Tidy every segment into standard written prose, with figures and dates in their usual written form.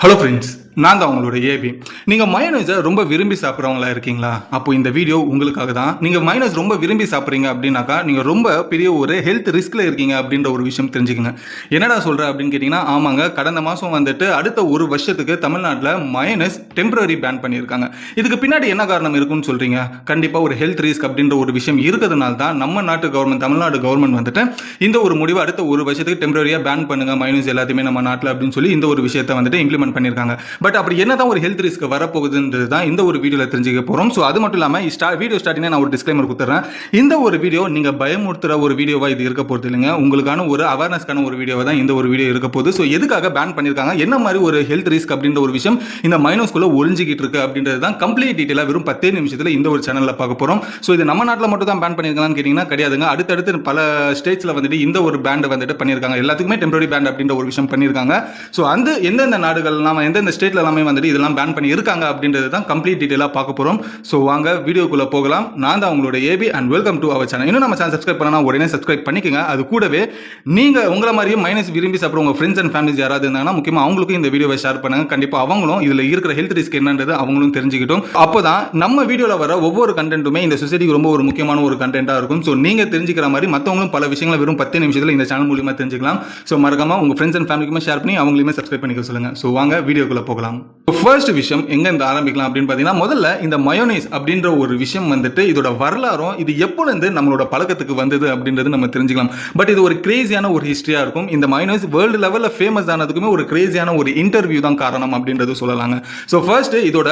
Hello friends, நான் தான் உங்களோட ஏபி. நீங்கள் மயோனைஸை ரொம்ப விரும்பி சாப்பிட்றவங்களா இருக்கீங்களா? அப்போ இந்த வீடியோ உங்களுக்காக தான். நீங்கள் மயோனைஸ் ரொம்ப விரும்பி சாப்பிட்றீங்க அப்படின்னாக்கா நீங்கள் ரொம்ப பெரிய ஒரு ஹெல்த் ரிஸ்கில் இருக்கீங்க அப்படின்ற ஒரு விஷயம் தெரிஞ்சுக்கங்க. என்னடா சொல்கிற அப்படின்னு கேட்டிங்கன்னா, ஆமாங்க, கடந்த மாதம் வந்துட்டு அடுத்த ஒரு வருஷத்துக்கு தமிழ்நாட்டில் மயோனைஸ் டெம்பரரி பேன் பண்ணியிருக்காங்க. இதுக்கு பின்னாடி என்ன காரணம் இருக்குன்னு சொல்கிறீங்க? கண்டிப்பாக ஒரு ஹெல்த் ரிஸ்க் அப்படின்ற ஒரு விஷயம் இருக்கிறதுனால தான் நம்ம நாட்டு கவர்மெண்ட், தமிழ்நாடு கவர்மெண்ட் வந்துட்டு இந்த ஒரு முடிவு அடுத்த ஒரு வருஷத்துக்கு டெம்பரரியாக பேன் பண்ணுங்க மயோனைஸ் எல்லாத்தையுமே நம்ம நாட்டில் அப்படின்னு சொல்லி இந்த ஒரு விஷயத்தை வந்துட்டு இம்ப்ளிமெண்ட் பண்ணியிருக்காங்க. பட் அப்படி என்னதான் ஒரு ஹெல்த் ரிஸ்க் வரப்போகுதுன்றது தான் இந்த ஒரு வீடியோவில் தெரிஞ்சுக்க போகிறோம். ஸோ அது மட்டும் இல்லாமல் வீடியோ ஸ்டார்டிங்காக நான் ஒரு டிஸ்க்ளைமர் கொடுத்துறேன். இந்த ஒரு வீடியோ நீங்கள் பயமுறுத்துகிற ஒரு வீடியோவாக இது இருக்க போகிறது இல்லைங்க. உங்களுக்கான ஒரு அவேர்னஸ்க்கான ஒரு வீடியோவாக தான் இந்த ஒரு வீடியோ இருக்க போகுது. ஸோ எதுக்காக பேன் பண்ணியிருக்காங்க, என்ன மாதிரி ஒரு ஹெல்த் ரிஸ்க் அப்படின்ற ஒரு விஷயம் இந்த மைனோஸ்குள்ளே ஒளிஞ்சிக்கிட்டு இருக்கு அப்படின்றது தான் கம்ப்ளீட் டீட்டெயிலாக வெறும் 10 நிமிஷத்தில் இந்த ஒரு சேனலில் பார்க்க போகிறோம். ஸோ இது நம்ம நாட்டில் மட்டும் தான் பேன் பண்ணியிருக்காங்கன்னு கேட்டிங்கன்னா கிடையாதுங்க. அடுத்தடுத்து பல ஸ்டேட்ஸில் வந்துட்டு இந்த ஒரு பேண்டை வந்துட்டு பண்ணியிருக்காங்க. எல்லாத்துக்குமே டெம்பரரி பேண்ட் அப்படின்ற ஒரு விஷயம் பண்ணியிருக்காங்க. ஸோ அந்த எந்தெந்த நாடுகள்லாம் எந்தெந்த ஸ்டேட்ல எல்லாமே வந்துட்டு இதெல்லாம் பேன் பண்ணி இருக்காங்க அப்படின்றது தான் கம்ப்ளீட் டீடைலா பார்க்க போறோம். சோ வாங்க வீடியோக்குள்ள போகலாம். நான் தான் உங்களோட AB and welcome to our channel. இன்னும் நம்ம சேனல் சப்ஸ்கிரைப் பண்ணனா உடனே சப்ஸ்கிரைப் பண்ணிக்கங்க. அது கூடவே நீங்க உங்கள மாதிரியே மைனஸ் விரும்பி சாப்பிடுற உங்க ஃப்ரெண்ட்ஸ் அண்ட் ஃபேமிலிஸ் யாராவது இருந்தாங்கன்னா முக்கியமா அவங்களுக்கும் இந்த வீடியோவை ஷேர் பண்ணுங்க. கண்டிப்பா அவங்களும் இதுல இருக்கிற ஹெல்த் ரிஸ்க் என்னன்றது அவங்களும் தெரிஞ்சுக்கிட்டும். அப்போதான் நம்ம வீடியோல வர ஒவ்வொரு கண்டென்ட்டுமே இந்த சொசைட்டிக்கு ரொம்ப ஒரு முக்கியமான ஒரு கண்டென்ட்டா இருக்கும். ஸோ நீங்க தெரிஞ்சுக்கிற மாதிரி மற்றவங்களும் பல விஷயங்களை வெறும் 10 நிமிஷத்துல இந்த சேனல் மூலியமா தெரிஞ்சுக்கலாம். ஸோ மறக்காம உங்க ஃப்ரெண்ட்ஸ் அண்ட் ஃபேமிலிக்குமே ஷேர் பண்ணி அவங்களையுமே சப்ஸ்கிரைப் பண்ணிக்க சொல்லுங்க. ஸோ வாங்க வீடியோக்குள்ள போகலாம். ஃபர்ஸ்ட் விஷயம் எங்க இருந்து ஆரம்பிக்கலாம் அப்படின்னு பார்த்தீங்கன்னா, முதல்ல இந்த மயோனைஸ் அப்படின்ற ஒரு விஷயம் வந்துட்டு இதோட வரலாறும் இது எப்போலேருந்து நம்மளோட பழக்கத்துக்கு வந்தது அப்படின்றது நம்ம தெரிஞ்சுக்கலாம். பட் இது ஒரு கிரேசியான ஒரு ஹிஸ்டரியா இருக்கும். இந்த மயோனைஸ் வேர்ல்டு லெவலில் ஃபேமஸ் ஆனதுக்குமே ஒரு கிரேசியான ஒரு இன்டர்வியூ தான் காரணம் அப்படின்றது சொல்லலாங்க. ஸோ ஃபர்ஸ்ட் இதோட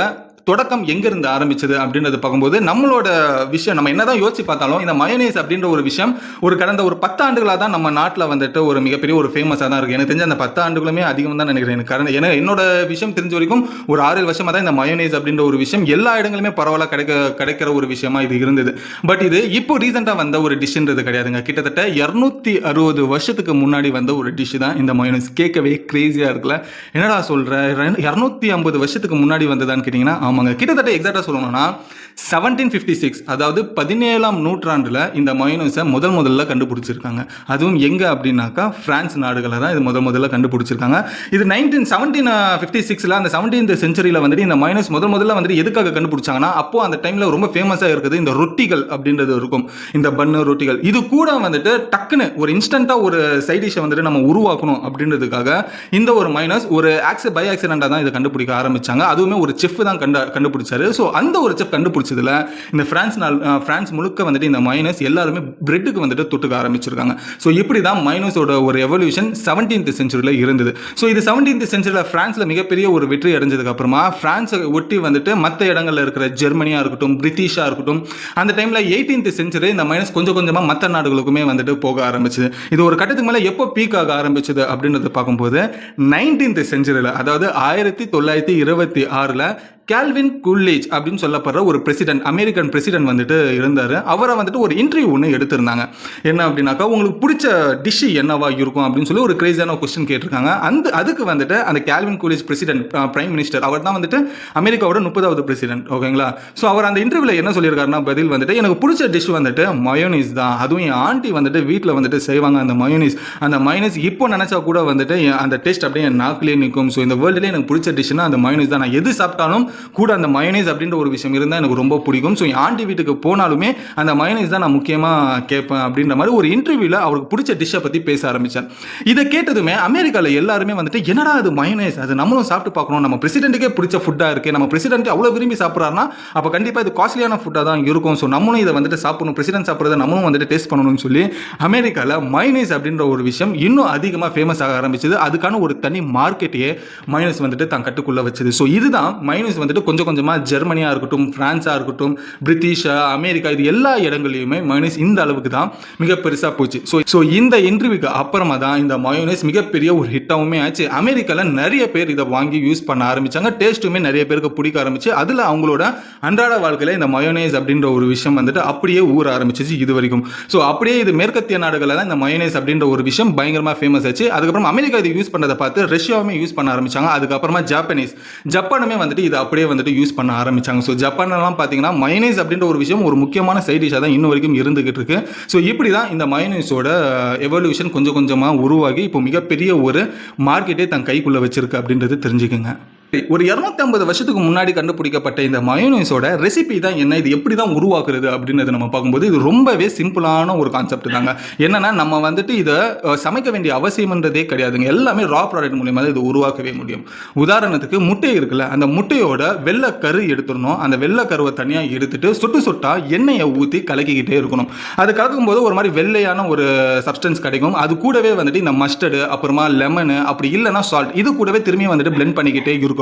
தொடக்கம் எங்கிருந்து ஆரம்பிச்சது அப்படின்றது பார்க்கும்போது நம்மளோட விஷயம் நம்ம என்னதான் யோசிச்சு பார்த்தாலும் இந்த மயோனைஸ் அப்படின்ற ஒரு விஷயம் ஒரு கடந்த ஒரு 10 ஆண்டுகளாக தான் நம்ம நாட்டில் வந்துட்டு ஒரு மிகப்பெரிய ஒரு ஃபேமஸாக தான் இருக்குது. எனக்கு தெரிஞ்ச அந்த 10 ஆண்டுகளுமே அதிகம் தான் நினைக்கிறேன். எனக்கு ஏன்னா என்னோட விஷயம் தெரிஞ்ச வரைக்கும் ஒரு 6-7 வருஷமாக தான் இந்த மயோனைஸ் அப்படின்ற ஒரு விஷயம் எல்லா இடங்களுமே பரவலாக கிடைக்கிற ஒரு விஷயமா இது இருந்தது. பட் இது இப்போ ரீசெண்டாக வந்த ஒரு டிஷ்ன்றது கிடையாதுங்க. கிட்டத்தட்ட 260 வருஷத்துக்கு முன்னாடி வந்த ஒரு டிஷ் தான் இந்த மயோனைஸ். கேட்கவே கிரேசியாக இருக்குல்ல? என்னடா சொல்கிற, 250 வருஷத்துக்கு முன்னாடி வந்ததான்னு கேட்டிங்கன்னா ஆமாங்க. கிட்டத்தட்ட எக்ஸாக்டா சொல்லணும்னா 1756 அதாவது 17ஆம் நூற்றாண்டுல இந்த மயோனைஸை முதல்ல கண்டுபிடிச்சிருக்காங்க. அதுவும் எங்க அப்படின்னாக்கா பிரான்ஸ் நாடுகளை தான் இது முதல்ல கண்டுபிடிச்சிருக்காங்க. இது 1756ல அந்த 17th செஞ்சுரியில வந்துட்டு இந்த மயோனைஸ் முதல்ல வந்துட்டு எதுக்காக கண்டுபிடிச்சாங்கன்னா, அப்போ அந்த டைம்ல ரொம்ப ஃபேமஸா இருக்குது இந்த ரொட்டிகள் அப்படின்றது இருக்கும். இந்த பன்னு ரொட்டிகள் இது கூட வந்துட்டு டக்குன்னு ஒரு இன்ஸ்டன்ட்டா ஒரு சைட் டிஷ்ஷை வந்துட்டு நம்ம உருவாக்கணும் அப்படின்றதுக்காக இந்த ஒரு மயோனைஸ் ஒரு பை ஆக்சிடென்ட்டா தான் இதை கண்டுபிடிக்க ஆரம்பிச்சாங்க. அதுவுமே ஒரு செஃப் தான் கண்டுபிடிச்சாரு. ஸோ அந்த ஒரு செஃப் கண்டுபிடிச்சதுல இந்த பிரான்ஸ் முழுக்க வந்துட்டு இந்த மயோனைஸ் எல்லாருமே பிரெட்டுக்கு வந்துட்டு தொட்டுக்க ஆரம்பிச்சிருக்காங்க. ஸோ இப்படி தான் மயோனைஸோட ஒரு எவல்யூஷன் 17th செஞ்சுரியில் இருந்தது. ஸோ இது 17th செஞ்சுரியில் பிரான்ஸில் மிகப்பெரிய ஒரு வெற்றி அடைஞ்சதுக்கு அப்புறமா பிரான்ஸை ஒட்டி வந்துட்டு மற்ற இடங்களில் இருக்கிற ஜெர்மனியாக இருக்கட்டும், பிரிட்டிஷாக இருக்கட்டும், அந்த டைமில் 18th செஞ்சுரி இந்த மயோனைஸ் கொஞ்சம் கொஞ்சமாக மற்ற நாடுகளுக்குமே வந்துட்டு போக ஆரம்பிச்சது. இது ஒரு கட்டத்துக்கு மேலே எப்போ பீக் ஆக ஆரம்பிச்சது அப்படின்றத பார்க்கும்போது 19th செஞ்சுரியில், அதாவது 1926ல் கால்வின் கூல்லேஜ் அப்படின்னு சொல்லப்படுற ஒரு பிரசிடென்ட், அமெரிக்கன் பிரசிடென்ட் வந்துட்டு இருந்தார். அவரை வந்துட்டு ஒரு இன்டர்வியூ ஒன்று எடுத்திருந்தாங்க. என்ன அப்படின்னாக்கா, உங்களுக்கு பிடிச்ச டிஷ் என்னவா இருக்கும் அப்படின்னு சொல்லி ஒரு கிரேசியான கொஸ்டின் கேட்டிருக்காங்க. அதுக்கு வந்துட்டு அந்த கால்வின் கூல்லேஜ் பிரசிடென்ட், பிரைம் மினிஸ்டர், அவர் தான் வந்துட்டு அமெரிக்காவோட 30வது பிரசிடென்ட். ஓகேங்களா? ஸோ அவர் அந்த இன்டர்வியூவில் என்ன சொல்லியிருக்காருன்னா, பதில் வந்துட்டு எனக்கு பிடிச்ச டிஷ் வந்துட்டு மயோனைஸ் தான். அதுவும் என் ஆண்டி வந்துட்டு வீட்டில் வந்துட்டு செய்வாங்க அந்த மயோனைஸ் இப்போ நினைச்சா கூட வந்துட்டு அந்த டேஸ்ட் அப்படியே என் நாக்கிலே நிற்கும். ஸோ இந்த வேர்ல்டுலேயே எனக்கு பிடிச்ச டிஷ்னா அந்த மயோனைஸ் தான். நான் எது சாப்பிட்டாலும் கூட அந்த மயோனைஸ் அப்படின்ற ஒரு விஷயம் இருந்தால் எனக்கு ரொம்ப பிடிக்கும். ஸோ என் ஆண்டி வீட்டுக்கு போனாலுமே அந்த மயோனைஸ் தான் நான் முக்கியமாக கேட்பேன் அப்படின்ற மாதிரி ஒரு இன்டர்வியூவில் அவருக்கு பிடிச்ச டிஷ்ஷை பற்றி பேச ஆரம்பித்தார். இதை கேட்டதுமே அமெரிக்காவில் எல்லாருமே வந்துட்டு என்னடா அது மயோனைஸ், அது நம்மளும் சாப்பிட்டு பார்க்கணும், நம்ம பிரசிடென்ட்டுக்கே பிடிச்ச ஃபுட்டாக இருக்குது, நம்ம பிரசிடென்ட் அவ்வளோ விரும்பி சாப்பிட்றாருன்னா அப்போ கண்டிப்பாக இது காஸ்ட்லியான ஃபுட்டாக தான் இருக்கும். ஸோ நம்மளும் இதை வந்துட்டு சாப்பிடணும், பிரசிடென்ட் சாப்பிட்றத நம்மளும் வந்துட்டு டேஸ்ட் பண்ணணும்னு சொல்லி அமெரிக்காவில் மயோனைஸ் அப்படின்ற ஒரு விஷயம் இன்னும் அதிகமாக ஃபேமஸ் ஆக ஆரம்பிச்சது. அதுக்கான ஒரு தனி மார்க்கெட்டையே மயோனைஸ் வந்துட்டு தான் கட்டுக்குள்ளே வச்சது. ஸோ இதுதான் மயோனைஸ் வந்துட்டு கொஞ்சம் கொஞ்சமாக ஜெர்மனியாக இருக்கட்டும், பிரான்ஸாக இருக்கட்டும், பிரிட்டிஷ், அமெரிக்கா, இது எல்லா இடங்களையுமே மயோனைஸ் இந்த அளவுக்கு தான் மிக பெருசாக போச்சு. ஸோ இந்த இன்டர்வியூக்கு அப்புறமா தான் இந்த மயோனைஸ் மிகப்பெரிய ஒரு ஹிட்டாகவுமே ஆச்சு. அமெரிக்காவில் நிறைய பேர் இதை வாங்கி யூஸ் பண்ண ஆரம்பித்தாங்க. டேஸ்ட்டுமே நிறைய பேருக்கு பிடிக்க ஆரம்பிச்சு. அதில் அவங்களோட அன்றாட வாழ்க்கையில் இந்த மயோனைஸ் அப்படின்ற ஒரு விஷயம் வந்துட்டு அப்படியே ஊற ஆரம்பிச்சிச்சு இது வரைக்கும். ஸோ அப்படியே இது மேற்கத்திய நாடுகளில் தான் இந்த மயோனைஸ் அப்படின்ற ஒரு விஷயம் பயங்கரமாக ஃபேமஸ் ஆச்சு. அதுக்கப்புறம் அமெரிக்கா இது யூஸ் பண்ணதை பார்த்து ரஷ்யாவுமே யூஸ் பண்ண ஆரம்பிச்சாங்க. அதுக்கப்புறமா ஜப்பானுமே வந்துட்டு இதை அப்படியே வந்துட்டு யூஸ் பண்ண ஆரம்பிச்சாங்க. ஸோ ஜப்பான்லாம் பார்த்தீங்கன்னா மயோனைஸ் அப்படின்ற ஒரு விஷயம் ஒரு முக்கியமான சைட் டிஷ்ஷாக தான் இன்னும் வரைக்கும் இருந்துகிட்டு இருக்கு. ஸோ இப்படி தான் இந்த மயோனைஸோட எவல்யூஷன் கொஞ்சம் கொஞ்சமாக உருவாகி இப்போ மிகப்பெரிய ஒரு மார்க்கெட்டே தன் கைக்குள்ளே வச்சிருக்கு அப்படின்றது தெரிஞ்சுக்குங்க. ஒரு 250 வருஷத்துக்கு முன்னாடி கண்டுபிடிக்கப்பட்ட இந்த மயோனைஸோட ரெசிபி தான் என்ன, இது எப்படி தான் உருவாக்குறது அப்படின்றத நம்ம பார்க்கும்போது இது ரொம்பவே சிம்பிளான ஒரு கான்செப்ட் தாங்க. என்னன்னா நம்ம வந்துட்டு இதை சமைக்க வேண்டிய அவசியம்ன்றதே கிடையாதுங்க. எல்லாமே ரா ப்ராடக்ட் மூலியமாக தான் இது உருவாக்கவே முடியும். உதாரணத்துக்கு முட்டை இருக்குல்ல, அந்த முட்டையோட வெள்ளைக்கரு எடுத்துடணும். அந்த வெள்ளைக்கருவை தனியாக எடுத்துட்டு சொட்டு சொட்டா எண்ணெயை ஊற்றி கலக்கிக்கிட்டே இருக்கணும். அது கலக்கும் போது ஒரு மாதிரி வெள்ளையான ஒரு சப்ஸ்டன்ஸ் கிடைக்கும். அது கூடவே வந்துட்டு இந்த மஸ்டர்டு, அப்புறமா லெமனு, அப்படி இல்லைன்னா சால்ட், இது கூடவே திரும்பி வந்துட்டு பிளெண்ட் பண்ணிக்கிட்டே இருக்கணும்.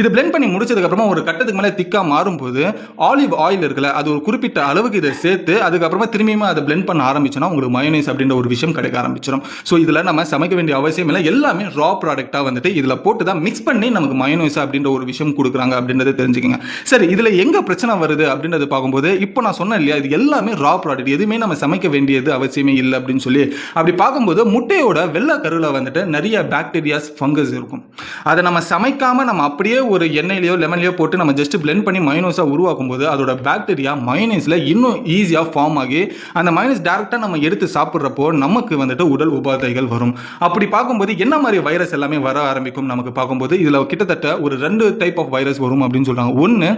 இது பிளெண்ட் பண்ணி முடிச்சதுக்கு அப்புறமா ஒரு கட்டத்துக்கு மேலே திக்கா மாறும்போது ஆலிவ் ஆயில் இருக்குல்ல, அது ஒரு குறிப்பிட்ட அளவுக்கு இதை சேர்த்து அதுக்கப்புறமா திரும்பியும் அதை பிளெண்ட் பண்ண ஆரம்பிச்சோன்னா உங்களுக்கு மயோனைஸ் அப்படின்ற ஒரு விஷயம் கிடைக்க ஆரம்பிச்சிடும். ஸோ இதில் நம்ம சமைக்க வேண்டிய அவசியம் இல்லை. எல்லாமே ரா ப்ராடக்டாக வந்துட்டு இதில் போட்டு தான் மிக்ஸ் பண்ணி நமக்கு மயோனைஸ் அப்படின்ற ஒரு விஷயம் கொடுக்குறாங்க அப்படின்றத தெரிஞ்சுக்கங்க. சரி, இதில் எங்கே பிரச்சனை வருது அப்படின்றத பார்க்கும்போது இப்போ நான் சொன்னேன் இல்லையா, இது எல்லாமே ரா ப்ராடக்ட், எதுவுமே நம்ம சமைக்க வேண்டியது அவசியமே இல்லை அப்படின்னு சொல்லி அப்படி பார்க்கும்போது முட்டையோட வெள்ளை கருவில் வந்துட்டு நிறைய பாக்டீரியாஸ், ஃபங்கஸ் இருக்கும். அதை நம்ம சமைக்காம நம்ம அப்படியே ஒரு எண்ணெயிலையோ லெமன்லையோ போட்டு நம்ம ஜஸ்ட் பிளெண்ட் பண்ணி மயோனைஸாக உருவாக்கும் போது அதோட பாக்டீரியா மயோனைஸில் இன்னும் ஈஸியாக ஃபார்ம் ஆகி அந்த மயோனைஸ் டேரெக்டாக நம்ம எடுத்து சாப்பிட்றப்போ நமக்கு வந்துட்டு உடல் உபாதைகள் வரும். அப்படி பார்க்கும்போது என்ன மாதிரி வைரஸ் எல்லாமே வர ஆரம்பிக்கும் நமக்கு பார்க்கும்போது இதில் கிட்டத்தட்ட ஒரு 2 டைப் ஆஃப் வைரஸ் வரும் அப்படின்னு சொல்கிறாங்க. ஒன்று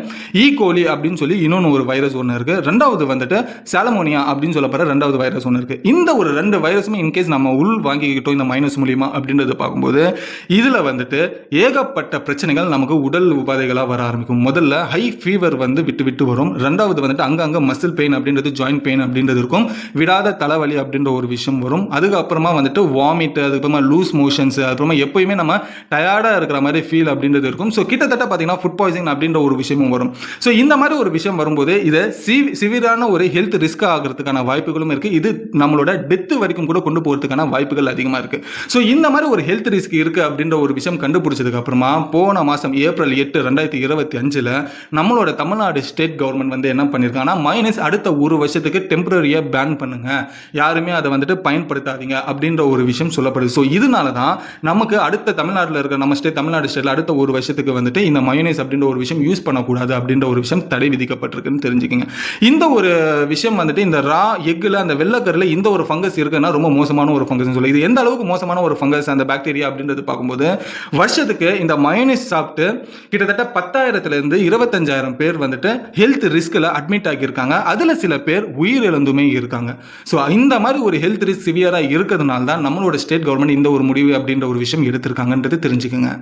ஈகோலி அப்படின்னு சொல்லி இன்னொன்று ஒரு வைரஸ் ஒன்று இருக்குது. ரெண்டாவது வந்துட்டு சாலமோனியா அப்படின்னு சொல்லப்படுற ரெண்டாவது வைரஸ் ஒன்று இருக்குது. இந்த ஒரு 2 வைரஸுமே இன்கேஸ் நம்ம உள் வாங்கிக்கிட்டோம் இந்த மைனஸ் மூலியமா அப்படின்றத பார்க்கும்போது இதில் வந்துட்டு ஏகப்பட்ட பிரச்சனைகள் நமக்கு உடல் உபாதைகளாக வர ஆரம்பிக்கும். முதல்ல ஹை ஃபீவர் வந்து விட்டு விட்டு வரும். ரெண்டாவது வந்துட்டு அங்கங்கே மசில் பெயின் அப்படின்றது, ஜாயிண்ட் பெயின் அப்படின்றது இருக்கும். விடாத தலைவலி அப்படின்ற ஒரு விஷயம் வரும். அதுக்கப்புறமா வந்துட்டு வாமிட், அதுக்கப்புறமா லூஸ் மோஷன்ஸ், அதுக்கப்புறமா எப்பயுமே நம்ம டயர்டாக இருக்கிற மாதிரி ஃபீல் அப்படின்றது இருக்கும். ஸோ கிட்டத்தட்ட பார்த்தீங்கன்னா ஃபுட் பாய்சனிங் அப்படின்ற ஒரு விஷயமும் வரும். ஸோ இந்த மாதிரி ஒரு விஷயம் வரும்போது இதை சிவியரான ஒரு ஹெல்த் ரிஸ்க் ஆகிறதுக்கான வாய்ப்புகளும் இருக்குது. இது நம்மளோட டெத்து வரைக்கும் கூட கொண்டு போகிறதுக்கான வாய்ப்புகள் அதிகமாக இருக்குது. ஸோ இந்த மாதிரி ஒரு ஹெல்த் ரிஸ்க் இருக்குது அப்படின்ற ஒரு விஷயம் கண்டுபிடிச்சதுக்கு அப்புறமா போன மாதம் ஏப்ரல் 8, 2025 நம்மளோட தமிழ்நாடு ஸ்டேட் கவர்மெண்ட் வந்து என்ன பண்ணியிருக்காங்கன்னா மைனஸ் அடுத்த ஒரு வருஷத்துக்கு டெம்பரரியாக பேன் பண்ணுங்க, யாருமே அதை வந்துட்டு பயன்படுத்தாதீங்க அப்படின்ற ஒரு விஷயம் சொல்லப்படுது. ஸோ இதனால தான் நமக்கு அடுத்த தமிழ்நாட்டில் இருக்கிற நம்ம தமிழ்நாடு ஸ்டேட்டில் அடுத்த ஒரு வருஷத்துக்கு வந்துட்டு இந்த மயோனைஸ் அப்படின்ற ஒரு விஷயம் யூஸ் பண்ணக்கூடாது அப்படின்ற ஒரு விஷயம் தடை விதிக்கப்பட்டிருக்குன்னு தெரிஞ்சுக்கங்க. இந்த ஒரு விஷயம் வந்துட்டு இந்த ரா எக்கில் அந்த வெள்ளைக்கரில் இந்த ஒரு ஃபங்கஸ் இருக்குன்னா ரொம்ப மோசமான ஒரு ஃபங்கஸ் சொல்லி, இது எந்த அளவுக்கு மோசமான ஒரு ஃபங்கஸ் அந்த பாக்டீரியா அப்படின்றது பார்க்கும்போது வருஷத்துக்கு இந்த மயோனைஸ் சாப்பிட்டு கிட்டத்தட்ட 10,000 25,000 பேர் வந்துட்டு ஹெல்த் ரிஸ்கில் அட்மிட் ஆகியிருக்காங்க. அதில் சில பேர் உயிரிழந்துமே இருக்காங்க. ஸோ இந்த மாதிரி ஒரு ஹெல்த் ரிஸ்க் சிவியராக இருக்கிறதுனால தான் நம்மளோட ஸ்டேட் கவர்மெண்ட் இந்த ஒரு முடிவு அப்படின்ற ஒரு விஷயம் எடுத்திருக்காங்கன்றது தெரிஞ்சுக்கோங்க.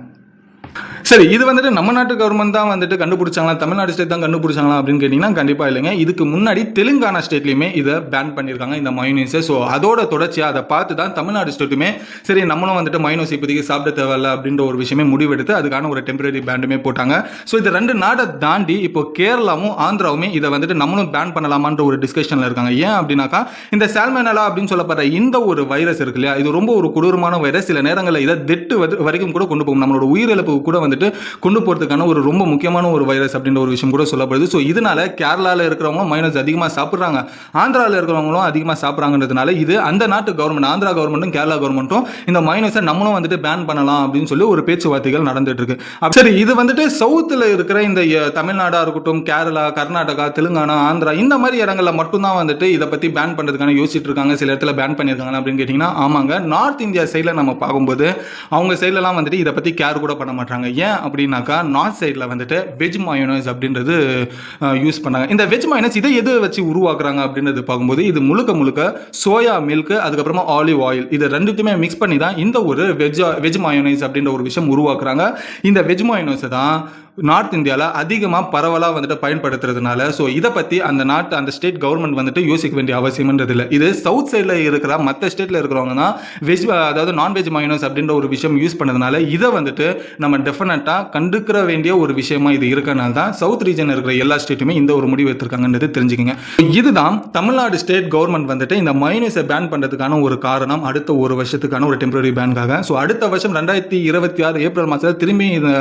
சரி, இது வந்துட்டு நம்ம நாட்டு கவர்மெண்ட் தான் வந்துட்டு கண்டுபிடிச்சாங்களா, தமிழ்நாடு ஸ்டேட் தான் கண்டுபிடிச்சாங்களா அப்படின்னு கேட்டிங்கன்னா கண்டிப்பாக இல்லைங்க. இதுக்கு முன்னாடி தெலுங்கானா ஸ்டேட்லையுமே இதை பேன் பண்ணியிருக்காங்க இந்த மயோனைஸை. ஸோ அதோட தொடர்ச்சியாக அதை பார்த்து தான் தமிழ்நாடு ஸ்டேட்டுமே சரி நம்மளும் வந்துட்டு மயோனைஸ் இப்போதைக்கு சாப்பிட தேவையில்ல அப்படின்ற ஒரு விஷயமே முடிவெடுத்து அதுக்கான ஒரு டெம்பரரி பேண்டுமே போட்டாங்க. ஸோ இது 2 நாட்டை தாண்டி இப்போ கேரளாவும் ஆந்திராவுமே இதை வந்துட்டு நம்மளும் பேன் பண்ணலாமான்ற ஒரு டிஸ்கஷனில் இருக்காங்க. ஏன் அப்படின்னாக்கா இந்த சால்மோனெல்லா அப்படின்னு சொல்லப்படுற இந்த ஒரு வைரஸ் இருக்கு இல்லையா, இது ரொம்ப ஒரு கொடூரமான வைரஸ். சில நேரங்களில் இதை டெத்து வரைக்கும் கூட கொண்டு போகும், நம்மளோட உயிரிழப்பு கூட வந்துட்டு கொண்டு போறதுக்கான ஒரு ரொம்ப முக்கியமான ஒரு வைரஸ் அப்படின்ற ஒரு விஷயம் கூட சொல்லப்படுது. ஸோ இதனால கேரளாவில் இருக்கிறவங்களும் மைனஸ் அதிகமாக சாப்பிட்றாங்க, ஆந்திராவில் இருக்கிறவங்களும் அதிகமாக சாப்பிட்றாங்கன்றதுனால இது அந்த நாட்டு கவர்மெண்ட், ஆந்திரா கவர்மெண்ட்டும் கேரளா கவர்மெண்ட்டும் இந்த மைனஸை நம்மளும் வந்துட்டு பேன் பண்ணலாம் அப்படின்னு சொல்லி ஒரு பேச்சுவார்த்தைகள் நடந்துட்டு இருக்கு. சரி, இது வந்துட்டு சவுத்தில் இருக்கிற இந்த தமிழ்நாடாக இருக்கட்டும், கேரளா, கர்நாடகா, தெலுங்கானா, ஆந்திரா இந்த மாதிரி இடங்களில் மட்டும்தான் வந்துட்டு இதை பற்றி பேன் பண்ணுறதுக்கான யோசிச்சுட்டு இருக்காங்க. சில இடத்துல பேன் பண்ணியிருக்காங்க அப்படின்னு கேட்டிங்கன்னா ஆமாங்க, நார்த் இந்தியா சைடில் நம்ம பார்க்கும்போது அவங்க சைட்லலாம் வந்துட்டு இதை பற்றி கேர் கூட பண்ண மாட்டாங்க. ஏன் அப்படின்னாக்கா நார்த் சைடில் வந்துட்டு வெஜ் மயோனைஸ் அப்படின்றது யூஸ் பண்ணாங்க. இந்த வெஜ் மயோனைஸ் இதை எது வச்சு உருவாக்குறாங்க அப்படின்றது பார்க்கும்போது இது முழுக்க முழுக்க சோயா மில்க், அதுக்கப்புறமா ஆலிவ் ஆயில், இது ரெண்டுத்தையுமே மிக்ஸ் பண்ணி தான் இந்த ஒரு வெஜ் மயோனைஸ் அப்படின்ற ஒரு விஷயம் உருவாக்குறாங்க. இந்த வெஜ் மயோனைஸை தான் நார்த் இந்தியாவில் அதிகமாக பரவலாக வந்துட்டு பயன்படுத்துறதுனால ஸோ இதை பற்றி அந்த ஸ்டேட் கவர்மெண்ட் வந்துட்டு யோசிக்க வேண்டிய அவசியம்ன்றது இல்லை. இது சவுத் சைடில் இருக்கிற மற்ற ஸ்டேட்டில் இருக்கிறவங்க தான் வெஜ், அதாவது நான்வெஜ் மயோனைஸ் அப்படின்ற ஒரு விஷயம் யூஸ் பண்ணதுனால இதை வந்துட்டு நம்ம டெஃபினட்டாக கண்டுக்கிற வேண்டிய ஒரு விஷயமா இது இருக்கனால தான் சவுத் ரீஜன் இருக்கிற எல்லா ஸ்டேட்டுமே இந்த ஒரு முடிவு எடுத்திருக்காங்கன்றது தெரிஞ்சுக்கங்க. இதுதான் தமிழ்நாடு ஸ்டேட் கவர்மெண்ட் வந்துட்டு இந்த மயோனைஸை பேன் பண்ணுறதுக்கான ஒரு காரணம், அடுத்த ஒரு வருஷத்துக்கான ஒரு டெம்பரரி பேனுக்காக. ஸோ அடுத்த வருஷம் 2026 ஏப்ரல் மாதத்தில் திரும்பி இந்த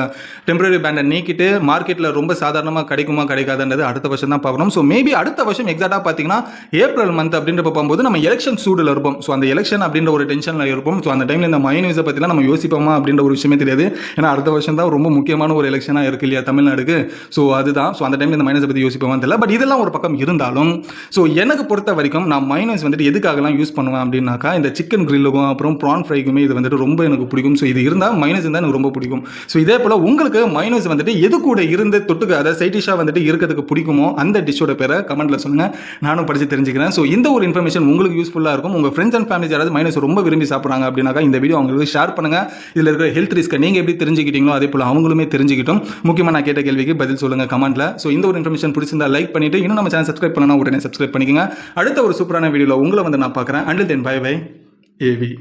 டெம்பரரி பேனை நீக்கிட்டு மார்க்கெட்டில் ரொம்ப சாதாரணமாக கிடைக்குமா கிடைக்காதுன்றது அடுத்த வருஷம் தான் பார்க்கணும். ஸோ மேபி அடுத்த வருஷம் எக்ஸாக்டாக பார்த்தீங்கன்னா ஏப்ரல் மந்த் அப்படின்றப்ப போகும்போது நம்ம எலெக்ஷன் சூடில் இருப்போம். ஸோ அந்த எலெக்ஷன் அப்படின்ற ஒரு டென்ஷனில் இருப்போம். ஸோ அந்த டைமில் இந்த மைனஸை பற்றிலாம் நம்ம யோசிப்போமா அப்படின்ற ஒரு விஷயமே தெரியாது. ஏன்னா அடுத்த வருஷம் தான் ரொம்ப முக்கியமான ஒரு எலெக்ஷனாக இருக்கு இல்லையா தமிழ்நாடுக்கு. ஸோ அதுதான். ஸோ அந்த டைமில் இந்த மைனஸை பற்றி யோசிப்போமான்னு தெரியல. பட் இதெல்லாம் ஒரு பக்கம் இருந்தாலும் ஸோ எனக்கு பொறுத்த வரைக்கும் நான் மைனஸ் வந்துட்டு எதுக்காகலாம் யூஸ் பண்ணுவேன் அப்படின்னாக்கா இந்த சிக்கன் கிரில்லுக்கும் அப்புறம் ப்ரான் ஃப்ரைக்குமே இது வந்துட்டு ரொம்ப எனக்கு பிடிக்கும். ஸோ இது இருந்தால் மைனஸ் இருந்தால் எனக்கு ரொம்ப பிடிக்கும். ஸோ இதே போல் உங்களுக்கு மைனஸ் வந்துட்டு எது கூட இருந்து தொட்டுக்க அதாவது சைட் டிஷ்ஷாக வந்துட்டு இருக்கிறதுக்கு பிடிக்குமோ அந்த டிஷ்ஷோட பேரை கமெண்ட்டில் சொல்லுங்கள், நானும் படித்து தெரிஞ்சுக்கிறேன். ஸோ இந்த ஒரு இன்ஃபர்மேஷன் உங்களுக்கு யூஸ்ஃபுல்லாக இருக்கும். உங்கள் ஃப்ரெண்ட்ஸ் அண்ட் ஃபேமிலி யாராவது மைனஸ் ரொம்ப விரும்பி சாப்பிட்றாங்க அப்படின்னாக்கா இந்த வீடியோ அவங்களுக்கு ஷேர் பண்ணுங்கள். இதில் இருக்கிற ஹெல்த் ரிஸ்க்கை நீங்கள் எப்படி தெரிஞ்சுக்கிட்டீங்களோ அதே போல் அவங்களுமே தெரிஞ்சுக்கிட்டும். முக்கியமாக நான் கேட்ட கேள்விக்கு பதில் சொல்லுங்கள் கமெண்ட்டில். ஸோ இந்த ஒரு இன்ஃபர்மேஷன் பிடிச்சிருந்தா லைக் பண்ணிவிட்டு இன்னும் நம்ம சேனல் சப்ஸ்கிரைப் பண்ணணும் உடனே சப்ஸ்கிரைப் பண்ணிக்கோங்க. அடுத்த ஒரு சூப்பரான வீடியோவில் உங்களை வந்து நான் பார்க்குறேன். Until then bye bye AV.